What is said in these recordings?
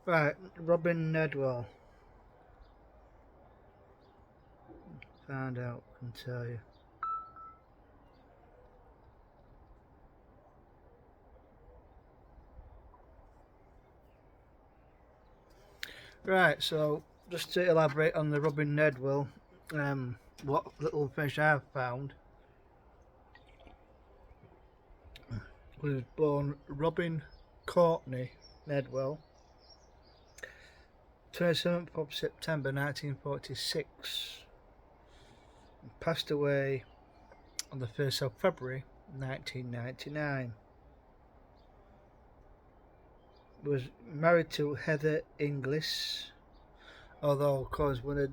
Right, Robin Nedwell. Found out, can tell you. Right, so just to elaborate on the Robin Nedwell, what little information I've found, was born Robin Courtney Nedwell, 27th of September 1946, and passed away on the 1st of February 1999. Was married to Heather Inglis, although, of course, one of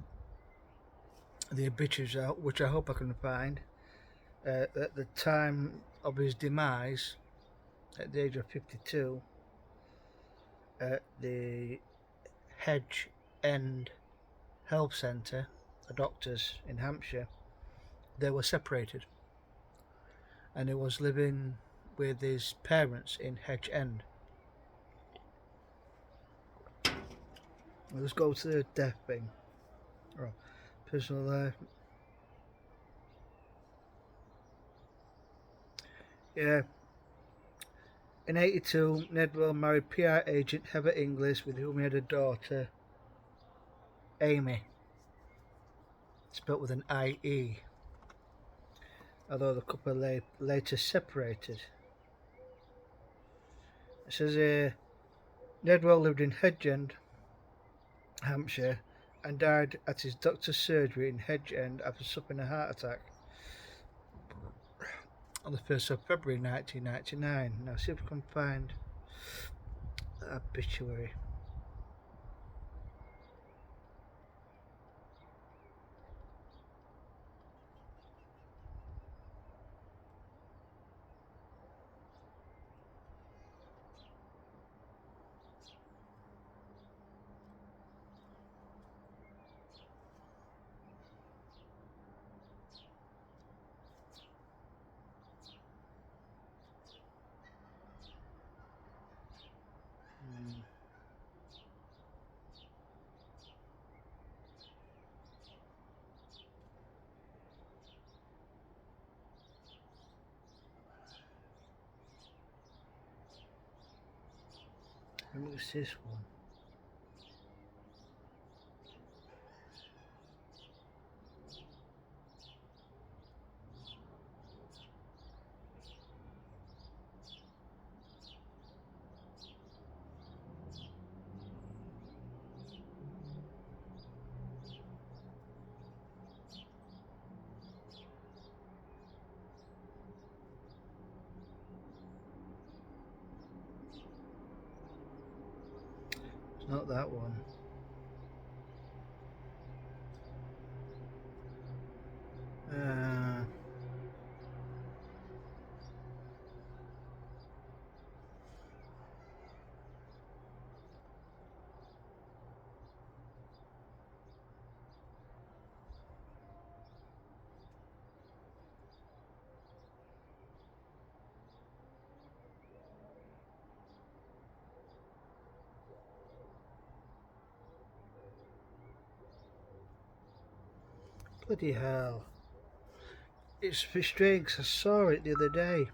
the obituaries out, which I hope I can find, at the time of his demise, at the age of 52, at the Hedge End Health Centre, a doctor's in Hampshire, they were separated, and he was living with his parents in Hedge End. Let's go to the death thing. Oh, personal life. Yeah. In 82, Nedwell married PR agent Heather Inglis, with whom he had a daughter, Amy, spelt with an IE, although the couple later separated. It says here, Nedwell lived in Hedge End, Hampshire, and died at his doctor's surgery in Hedge End after suffering a heart attack on the 1st of February 1999. Now, see if we can find the obituary. What's this one? It's not that one. Uh, Bloody hell. It's frustrating because I saw it the other day.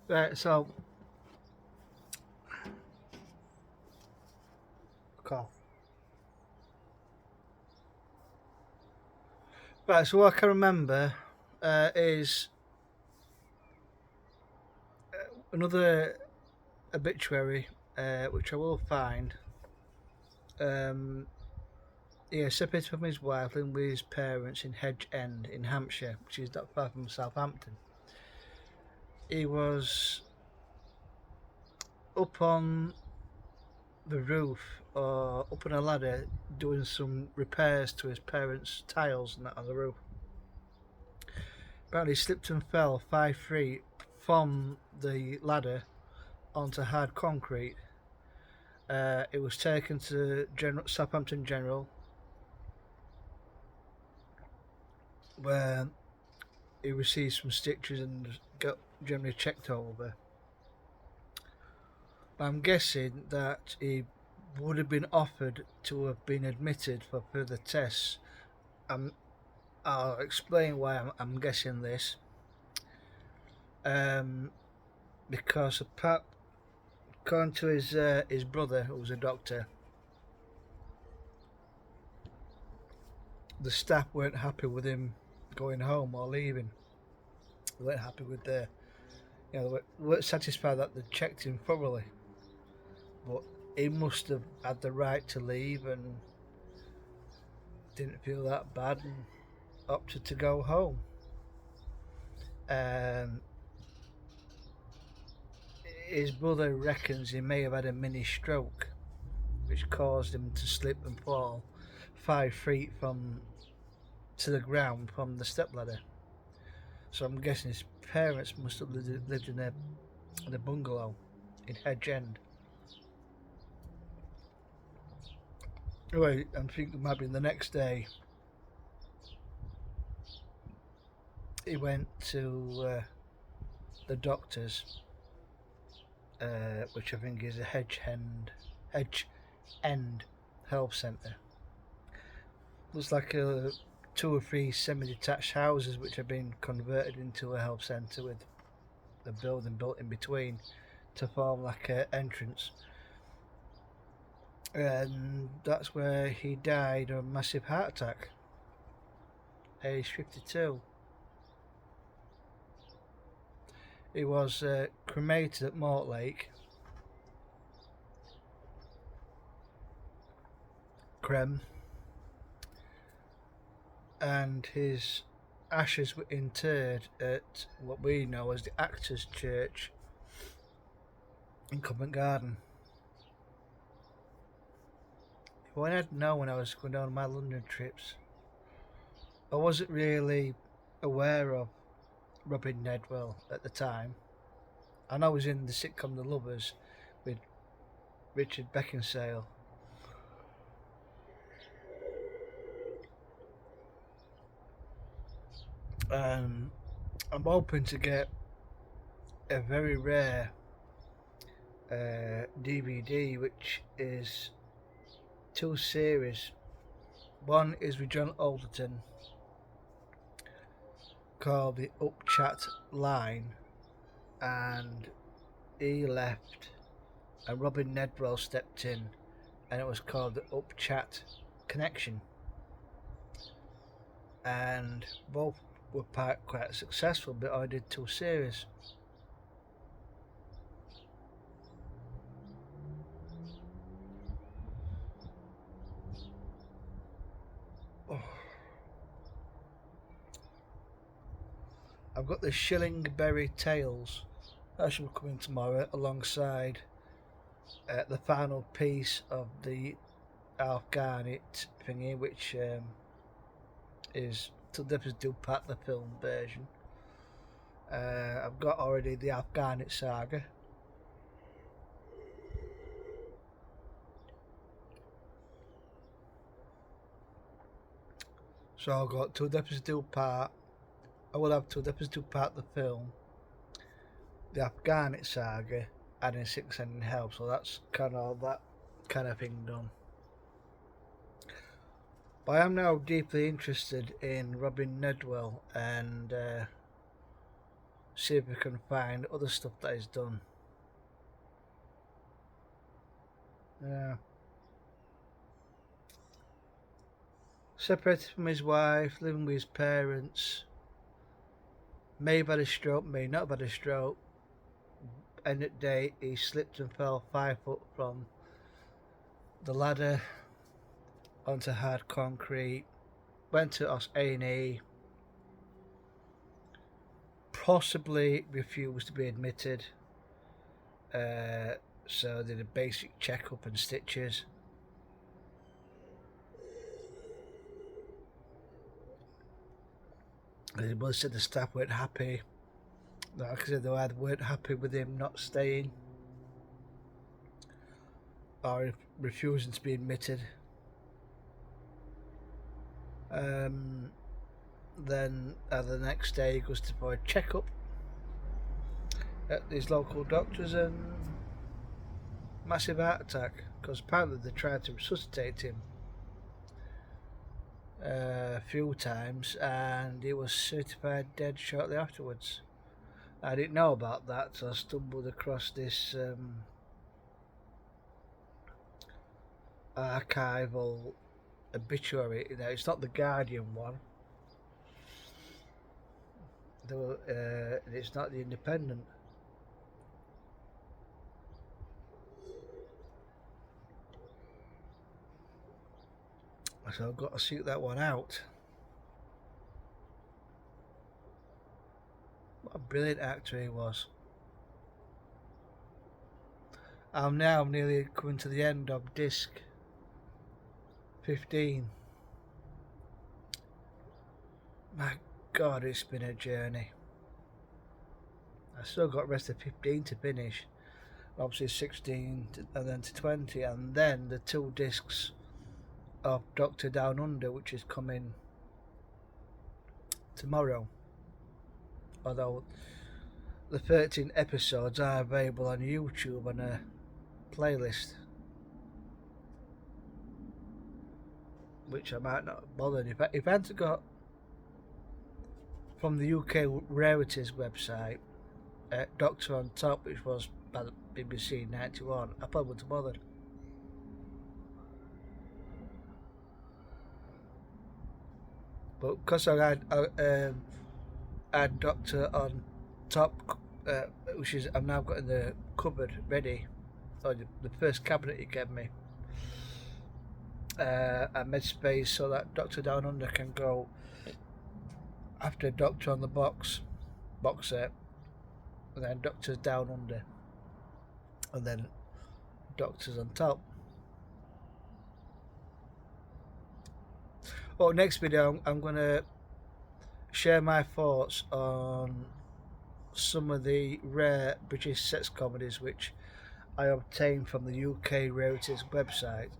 Right, so cough. Right, so what I can remember is another obituary, which I will find. Separated from his wife, living with his parents in Hedge End in Hampshire, which is not far from Southampton. He was up on the roof or up on a ladder doing some repairs to his parents' tiles and that on the roof. apparently slipped and fell 5 feet from the ladder onto hard concrete. It was taken to Southampton General, where he received some stitches and got generally checked over. I'm guessing that he would have been offered to have been admitted for further tests. I'll explain why I'm guessing this. Because according to his brother, who was a doctor, the staff weren't happy with him going home or leaving. They weren't happy with they weren't satisfied that they checked him thoroughly. But he must have had the right to leave and didn't feel that bad and opted to go home. His brother reckons he may have had a mini stroke, which caused him to slip and fall 5 feet to the ground from the stepladder. So I'm guessing his parents must have lived in a bungalow in Hedge End. Anyway, I'm thinking maybe the next day he went to the doctor's, which I think is a Hedge End Health Centre. Looks like 2 or 3 semi-detached houses which have been converted into a health centre with a building built in between to form like an entrance. And that's where he died of a massive heart attack, age 52. He was cremated at Mortlake, Creme, and his ashes were interred at what we know as the Actors Church in Covent Garden. What I didn't know when I was going down my London trips, I wasn't really aware of Robin Nedwell at the time. I know he was in the sitcom The Lovers with Richard Beckinsale. I'm hoping to get a very rare DVD, which is 2 series. One is with John Alderton called The Upchat Line, and he left and Robin Nedwell stepped in, and it was called The Upchat Connection, and both were quite successful, but I did 2 series. I've got the Shillingberry Tales. That should be coming tomorrow alongside the final piece of the Alf Garnett thingy, which is Till Death Us Do Part, the film version. I've got already the Alf Garnett saga. So I've got Till Death Us Do Part. I will have Till Death Us Do Part, the film, the Alf Garnett saga, and in Six and in Hell. So that's kind of that kind of thing done. But I am now deeply interested in Robin Nedwell and see if we can find other stuff that he's done. Yeah. Separated from his wife, living with his parents. May have had a stroke, may not have had a stroke. End of the day, he slipped and fell 5 foot from the ladder onto hard concrete. Went to A&E. Possibly refused to be admitted. So did a basic checkup and stitches. Most of the staff weren't happy. Like I said, they either weren't happy with him not staying or refusing to be admitted. Then the next day he goes for a checkup at his local doctors and massive heart attack, because apparently they tried to resuscitate him a few times and he was certified dead shortly afterwards. I didn't know about that, so I stumbled across this archival obituary. Now, it's not the Guardian one, it's not the Independent. So I've got to seek that one out. What a brilliant actor he was. I'm now nearly coming to the end of disc 15. My God, it's been a journey. I still got the rest of 15 to finish. Obviously 16 and then to 20, and then the 2 discs of Doctor Down Under, which is coming tomorrow. Although the 13 episodes are available on YouTube on a playlist, which I might not bother. If I hadn't got from the UK Rarities website Doctor on Top, which was by the BBC 91, I probably wouldn't have bothered. But because I had Doctor on Top, which is I've now got in the cupboard ready, or the first cabinet he gave me, I made space so that Doctor Down Under can go after Doctor on the box set, and then Doctor's Down Under, and then Doctor's on Top. Oh, next video I'm going to share my thoughts on some of the rare British sex comedies which I obtained from the UK Rarities website.